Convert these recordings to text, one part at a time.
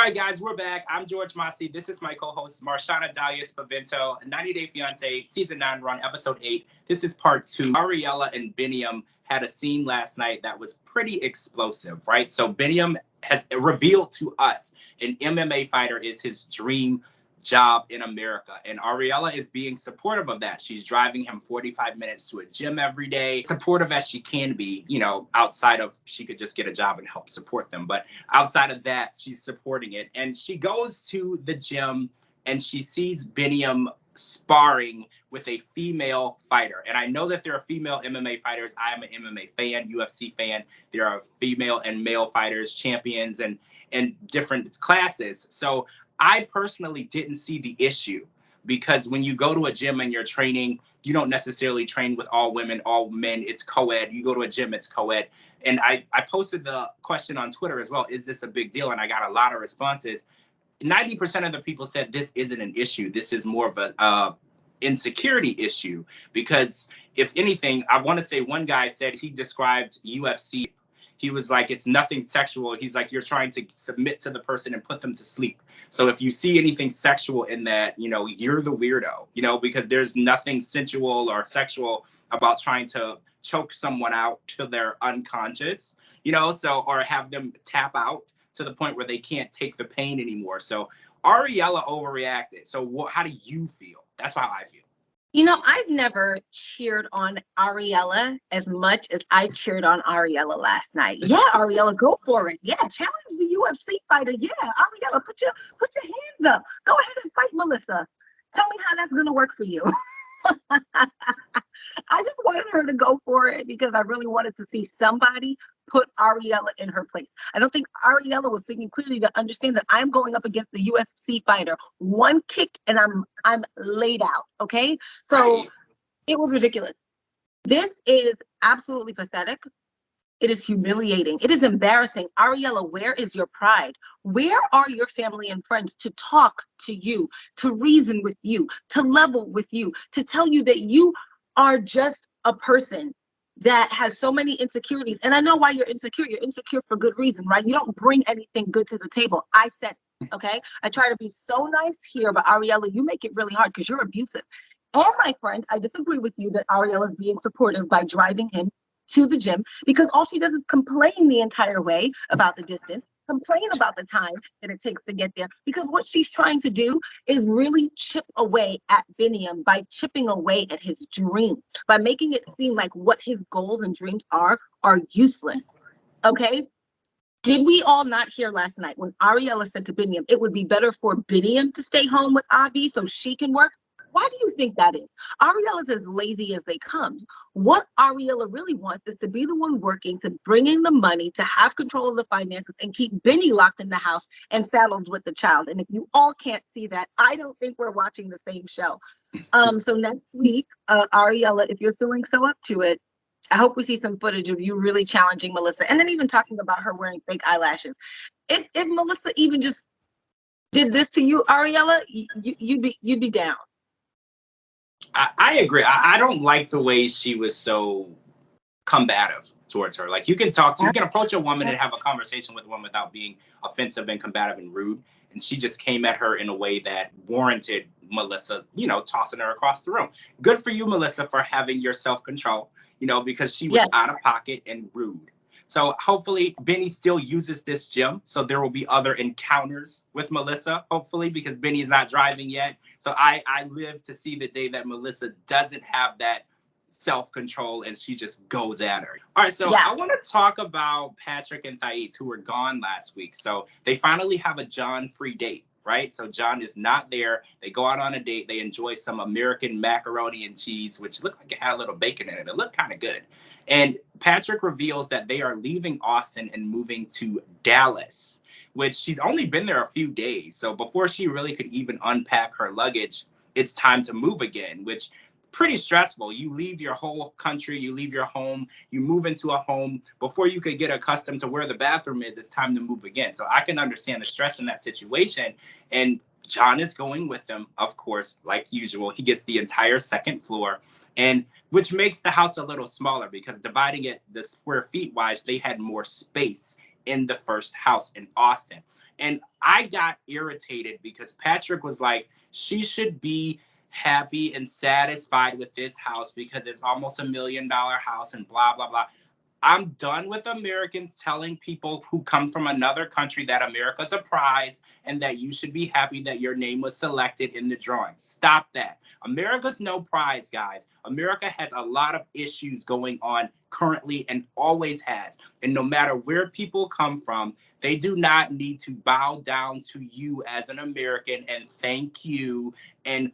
right, guys, we're back. I'm George Mossey. This is my co-host, Marshana, Dahlia, 90 Day Fiance, Season 9 run, Episode 8. This is Part 2. Ariella and Biniam had a scene last night that was pretty explosive, right? So Biniam has revealed to us an MMA fighter is his dream job in America. And Ariella is being supportive of that. She's driving him 45 minutes to a gym every day, supportive as she can be, you know, outside of she could just get a job and help support them. But outside of that, she's supporting it. And she goes to the gym and she sees Biniam sparring with a female fighter. And I know that there are female MMA fighters. I am an MMA fan, UFC fan. There are female and male fighters, champions, and different classes. So I personally didn't see the issue because when you go to a gym and you're training, you don't necessarily train with all women, all men. It's co-ed. You go to a gym, it's co-ed. And I posted the question on Twitter as well. Is this a big deal? And I got a lot of responses. 90% of the people said this isn't an issue. This is more of a insecurity issue because if anything, I want to say one guy said he described UFC. He was like, it's nothing sexual. He's like, you're trying to submit to the person and put them to sleep. So if you see anything sexual in that, you know, you're the weirdo, you know, because there's nothing sensual or sexual about trying to choke someone out till they're unconscious, you know, so, or have them tap out to the point where they can't take the pain anymore. So Ariella overreacted. So how do you feel? That's how I feel. You know, I've never cheered on Ariella as much as I cheered on Ariella last night. Yeah, Ariella, go for it. Yeah, challenge the UFC fighter. Yeah, Ariella, put your hands up. Go ahead and fight Melissa. Tell me how that's gonna work for you. I just wanted her to go for it because I really wanted to see somebody put Ariella in her place. I don't think Ariella was thinking clearly to understand that I'm going up against the UFC fighter. One kick and I'm laid out. Okay, so Right. It was ridiculous. This is absolutely pathetic. It is humiliating. It is embarrassing. Ariella, where is your pride? Where are your family and friends to talk to you, to reason with you, to level with you, to tell you that you are just a person that has so many insecurities? And I know why you're insecure. You're insecure for good reason, right? You don't bring anything good to the table. I said, okay? I try to be so nice here, but Ariella, you make it really hard because you're abusive. And my friend, I disagree with you that Ariella is being supportive by driving him to the gym because all she does is complain the entire way about the distance, complain about the time that it takes to get there, because what she's trying to do is really chip away at Biniam by chipping away at his dream, by making it seem like what his goals and dreams are useless. Okay? Did we all not hear last night when Ariella said to Biniam, it would be better for Biniam to stay home with Avi so she can work? Why do you think that is? Ariella's as lazy as they come. What Ariella really wants is to be the one working, to bring in the money, to have control of the finances, and keep Benny locked in the house and saddled with the child. And if you all can't see that, I don't think we're watching the same show. So next week, Ariella, if you're feeling so up to it, I hope we see some footage of you really challenging Melissa, and then even talking about her wearing fake eyelashes. If Melissa even just did this to you, Ariella, you'd be down. I agree. I don't like the way she was so combative towards her. Like you can approach a woman and have a conversation with a woman without being offensive and combative and rude. And she just came at her in a way that warranted Melissa, you know, tossing her across the room. Good for you, Melissa, for having your self-control, you know, because she was out of pocket and rude. So hopefully Benny still uses this gym. So there will be other encounters with Melissa, hopefully, because Benny's not driving yet. So I live to see the day that Melissa doesn't have that self-control and she just goes at her. All right, so I want to talk about Patrick and Taiz, who were gone last week. So they finally have a John-free date, right? So John is not there. They go out on a date. They enjoy some American macaroni and cheese, which looked like it had a little bacon in it. It looked kind of good. And Patrick reveals that they are leaving Austin and moving to Dallas, which she's only been there a few days. So before she really could even unpack her luggage, it's time to move again, which pretty stressful. You leave your whole country, you leave your home, you move into a home. Before you could get accustomed to where the bathroom is, it's time to move again. So I can understand the stress in that situation. And John is going with them, of course, like usual. He gets the entire second floor, and which makes the house a little smaller because dividing it the square feet wise, they had more space in the first house in Austin. And I got irritated because Patrick was like, she should be happy and satisfied with this house because it's almost $1 million house and blah, blah, blah. I'm done with Americans telling people who come from another country that America's a prize and that you should be happy that your name was selected in the drawing. Stop that. America's no prize, guys. America has a lot of issues going on currently and always has. And no matter where people come from, they do not need to bow down to you as an American and thank you and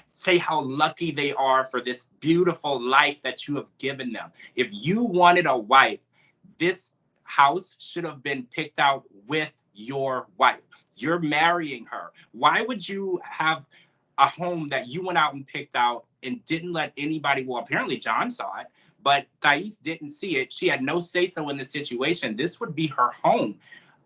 say how lucky they are for this beautiful life that you have given them. If you wanted a wife, this house should have been picked out with your wife. You're marrying her. Why would you have a home that you went out and picked out and didn't let anybody? Well, apparently John saw it, but Taiz didn't see it. She had no say-so in the situation. This would be her home.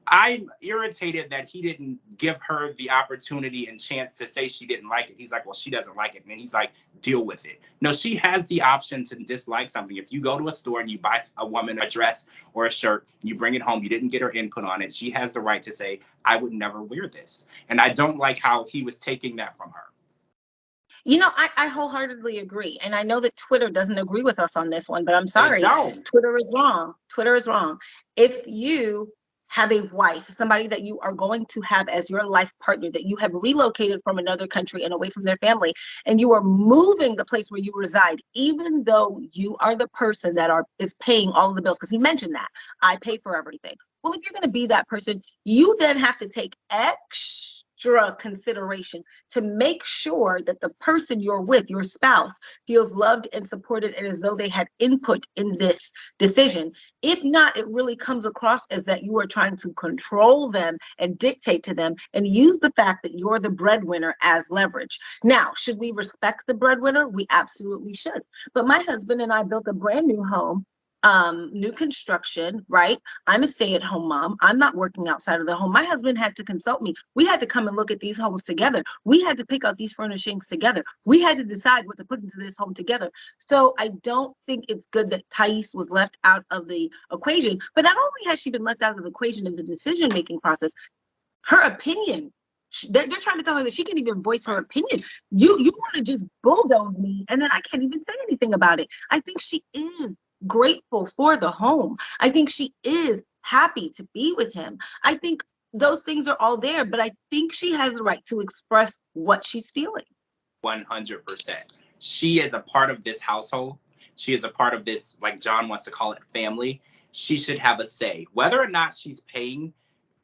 I'm irritated that he didn't give her the opportunity and chance to say she didn't like it. He's like, well, she doesn't like it. And he's like, deal with it. No, she has the option to dislike something. If you go to a store and you buy a woman a dress or a shirt, you bring it home, you didn't get her input on it. She has the right to say, I would never wear this. And I don't like how he was taking that from her. You know, I wholeheartedly agree. And I know that Twitter doesn't agree with us on this one, but I'm They sorry. don't. Twitter is wrong. Twitter is wrong. If you have a wife, somebody that you are going to have as your life partner, that you have relocated from another country and away from their family, and you are moving the place where you reside, even though you are the person that is paying all of the bills, because he mentioned that I pay for everything. Well, if you're going to be that person, you then have to take extra consideration to make sure that the person you're with, your spouse, feels loved and supported and as though they had input in this decision. If not, it really comes across as that you are trying to control them and dictate to them and use the fact that you're the breadwinner as leverage. Now, should we respect the breadwinner? We absolutely should. But my husband and I built a brand new home, new construction, right? I'm a stay-at-home mom. I'm not working outside of the home. My husband had to consult me. We had to come and look at these homes together. We had to pick out these furnishings together. We had to decide what to put into this home together. So I don't think it's good that Taiz was left out of the equation. But not only has she been left out of the equation in the decision-making process, her opinion, they're trying to tell her that she can't even voice her opinion. You want to just bulldoze me, and then I can't even say anything about it. I think she is grateful for the home. I think she is happy to be with him. I think those things are all there, but I think she has the right to express what she's feeling. 100%. She is a part of this household. She is a part of this, like John wants to call it, family. She should have a say. Whether or not she's paying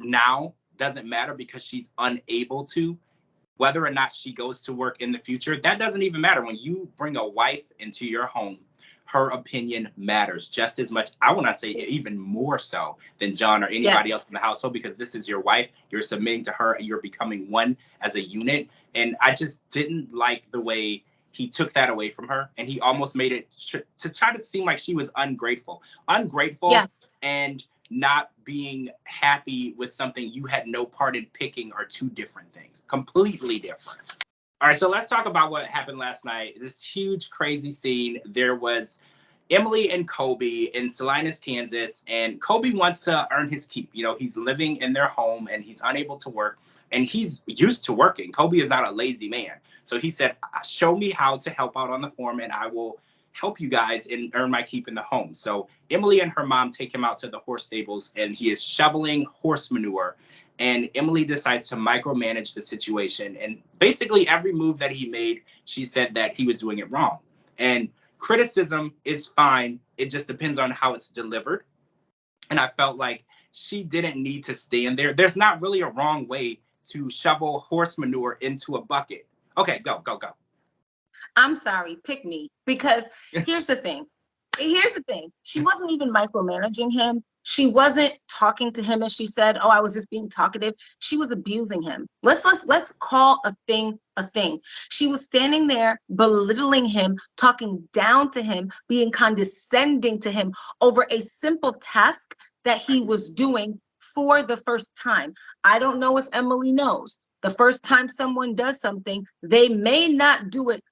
now doesn't matter because she's unable to. Whether or not she goes to work in the future, that doesn't even matter. When you bring a wife into your home, her opinion matters just as much. I want to say even more so than John or anybody else in the household, because this is your wife. You're submitting to her and you're becoming one as a unit. And I just didn't like the way he took that away from her. And he almost made it to try to seem like she was ungrateful. And not being happy with something you had no part in picking are two different things, completely different. All right, so let's talk about what happened last night. This huge, crazy scene. There was Emily and Kobe in Salinas, Kansas, and Kobe wants to earn his keep. You know, he's living in their home and he's unable to work, and he's used to working. Kobe is not a lazy man. So he said, show me how to help out on the farm and I will help you guys and earn my keep in the home. So Emily and her mom take him out to the horse stables and he is shoveling horse manure. And Emily decides to micromanage the situation. And basically every move that he made, she said that he was doing it wrong. And criticism is fine. It just depends on how it's delivered. And I felt like she didn't need to stand there. There's not really a wrong way to shovel horse manure into a bucket. Okay, go. I'm sorry, pick me. Because here's the thing. She wasn't even micromanaging him. She wasn't talking to him as she said, oh, I was just being talkative. She was abusing him. Let's call a thing a thing. She was standing there belittling him, talking down to him, being condescending to him over a simple task that he was doing for the first time. I don't know if Emily knows. The first time someone does something, they may not do it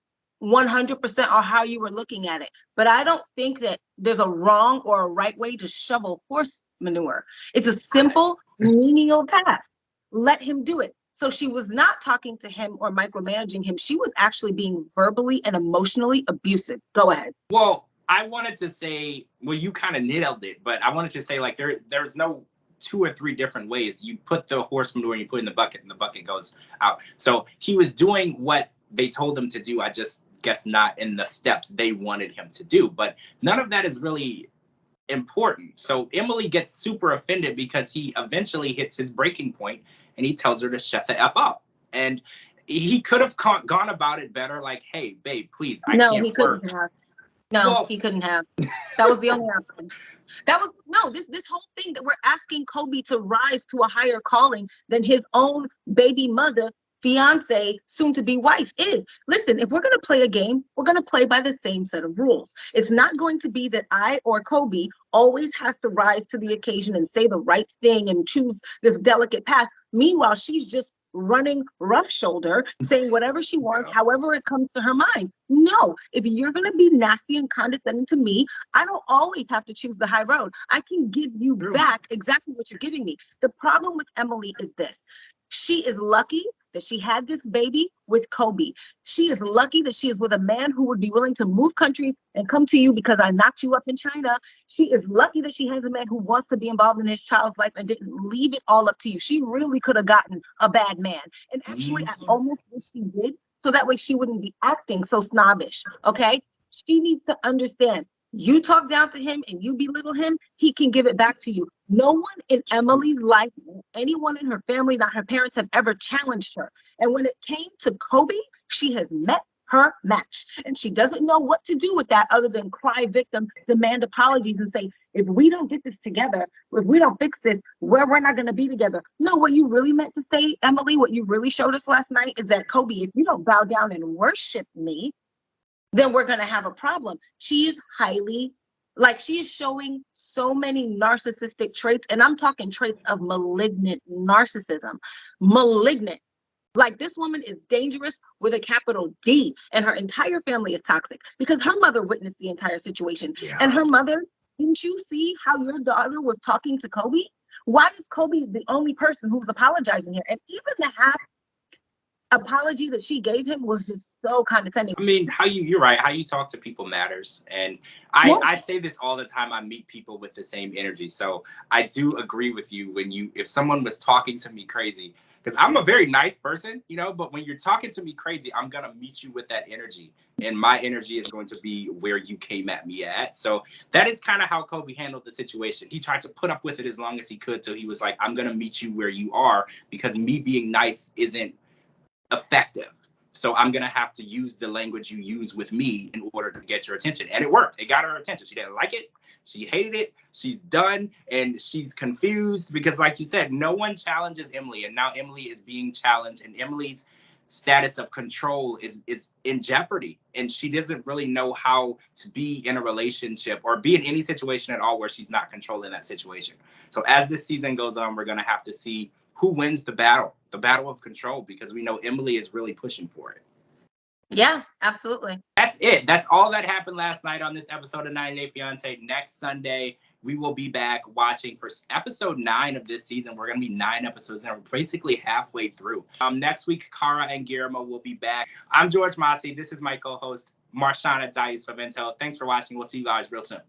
100% or how you were looking at it. But I don't think that there's a wrong or a right way to shovel horse manure. It's a simple menial task. Let him do it. So she was not talking to him or micromanaging him. She was actually being verbally and emotionally abusive. Go ahead. Well, I wanted to say, well, you kind of nailed it, but I wanted to say, like, there's no 2 or 3 different ways. You put the horse manure and you put it in the bucket and the bucket goes out. So he was doing what they told him to do. I just guess not in the steps they wanted him to do. But none of that is really important. So Emily gets super offended because he eventually hits his breaking point and he tells her to shut the F up. And he could have gone about it better, like, hey, babe, please, I No, can't he work. couldn't have. No, Well, he couldn't have. That was the only outcome. That was no, this whole thing that we're asking Kobe to rise to a higher calling than his own baby mother, fiance, soon to be wife is. Listen, if we're going to play a game, we're going to play by the same set of rules. It's not going to be that I or Kobe always has to rise to the occasion and say the right thing and choose this delicate path. Meanwhile, she's just running rough shoulder, saying whatever she wants, however it comes to her mind. No, if you're going to be nasty and condescending to me, I don't always have to choose the high road. I can give you back exactly what you're giving me. The problem with Emily is this. She is lucky that she had this baby with Kobe. She is lucky that she is with a man who would be willing to move countries and come to you because I knocked you up in China. She is lucky that she has a man who wants to be involved in his child's life and didn't leave it all up to you. She really could have gotten a bad man. And actually, I almost wish she did, so that way she wouldn't be acting so snobbish, okay? She needs to understand, you talk down to him and you belittle him, he can give it back to you. No one in Emily's life, anyone in her family, not her parents, have ever challenged her. And when it came to Kobe, she has met her match. And she doesn't know what to do with that other than cry victim, demand apologies, and say, if we don't get this together, if we don't fix this, we're not going to be together. No, what you really meant to say, Emily, what you really showed us last night is that, Kobe, if you don't bow down and worship me, then we're going to have a problem. She is highly, like, she is showing so many narcissistic traits, and I'm talking traits of malignant narcissism. Malignant. Like, this woman is dangerous with a capital D, and her entire family is toxic because her mother witnessed the entire situation. Yeah. And her mother, didn't you see how your daughter was talking to Kobe? Why is Kobe the only person who's apologizing here? And even the half apology that she gave him was just so condescending. I mean, you're right. How you talk to people matters. And I say this all the time. I meet people with the same energy. So I do agree with you if someone was talking to me crazy, because I'm a very nice person, but when you're talking to me crazy, I'm going to meet you with that energy. And my energy is going to be where you came at me at. So that is kind of how Kobe handled the situation. He tried to put up with it as long as he could. So he was like, I'm going to meet you where you are, because me being nice isn't effective. So I'm going to have to use the language you use with me in order to get your attention. And it worked. It got her attention. She didn't like it. She hated it. She's done. And she's confused because, like you said, no one challenges Emily. And now Emily is being challenged. And Emily's status of control is in jeopardy. And she doesn't really know how to be in a relationship or be in any situation at all where she's not controlling that situation. So as this season goes on, we're going to have to see who wins the battle of control, because we know Emily is really pushing for it. Yeah, absolutely. That's it. That's all that happened last night on this episode of 90 Day Fiance. Next Sunday, we will be back watching for episode 9 of this season. We're going to be 9 episodes and we're basically halfway through. Next week, Cara and Guillermo will be back. I'm George Mossey. This is my co-host, Marshana Taiz. Thanks for watching. We'll see you guys real soon.